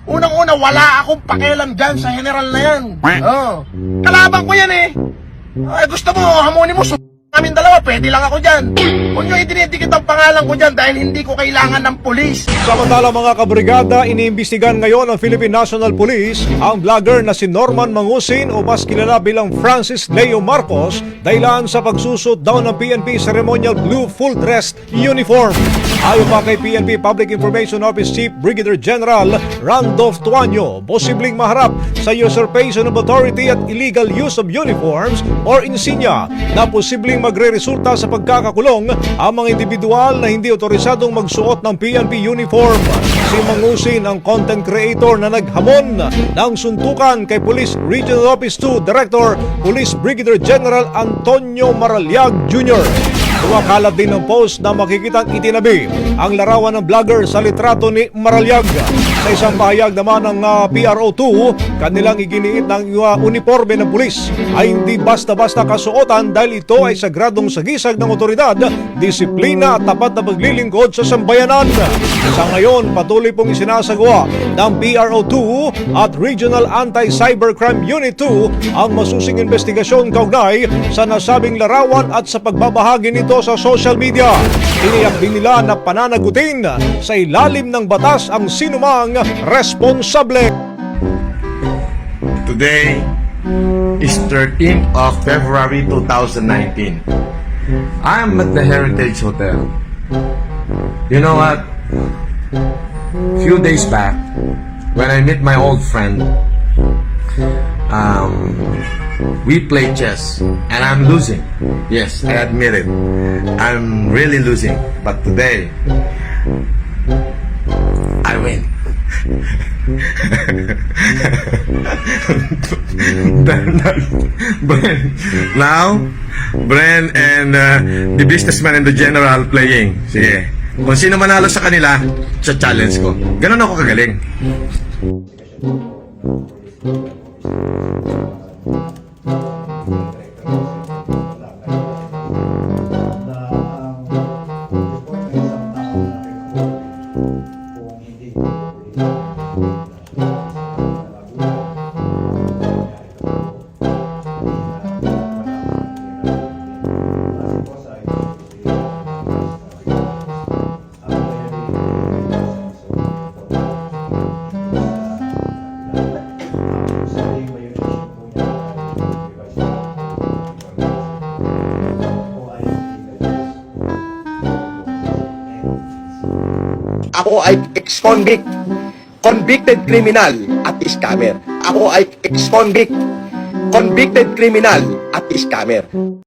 Unang-una, wala akong pakialam dyan sa general na yan. Oh. Kalaban ko yan eh. Ay, gusto mo, hamunin mo, namin dalawa, pwede lang ako dyan. Huwag nyo idinidikit ang pangalan ko dyan dahil hindi ko kailangan ng pulis. Samantala mga kabrigada, iniimbestigan ngayon ng Philippine National Police ang vlogger na si Norman Mangusin o mas kilala bilang Francis Leo Marcos dahilan sa pagsusot daw ng PNP ceremonial blue full dress uniform. Ayon pa kay PNP Public Information Office Chief Brigadier General Randolph Tuanyo, posibleng maharap sa usurpation of authority at illegal use of uniforms or insignia na posibleng magre-resulta sa pagkakakulong ang mga individual na hindi otorisadong magsuot ng PNP uniform. Si Mangusin ang content creator na naghamon ng suntukan kay Police Regional Office 2 Director Police Brigadier General Antonio Maraliag Jr. Kumakalat din ng post na makikitang itinabi ang larawan ng vlogger sa litrato ni Maraliag. Sa isang pahayag naman ng PRO2, kanilang iginiit ng uniforme ng pulis ay hindi basta-basta kasuotan dahil ito ay sagradong sagisag ng otoridad, disiplina at tapat na paglilingkod sa sambayanan. Sa ngayon, patuloy pong isinasagawa ng PRO2 at Regional Anti-Cybercrime Unit 2 ang masusing investigasyon kaugnay sa nasabing larawan at sa pagbabahagi nito sa social media. Tiniyak din nila na pananagutin sa ilalim ng batas ang sinumang responsable. Today is 13th of February 2019. I am at the Heritage Hotel. You know what? Few days back, when I met my old friend, we play chess and I'm losing. Yes, I admit it. I'm really losing. But today, I win. Bren and the businessman and the general playing. Sige. Kung sino manalo sa kanila, challenge ko. Ganun ako kagaling. Ako ay ex-convict, convicted criminal at scammer. Ako ay ex-convict, convicted criminal at scammer.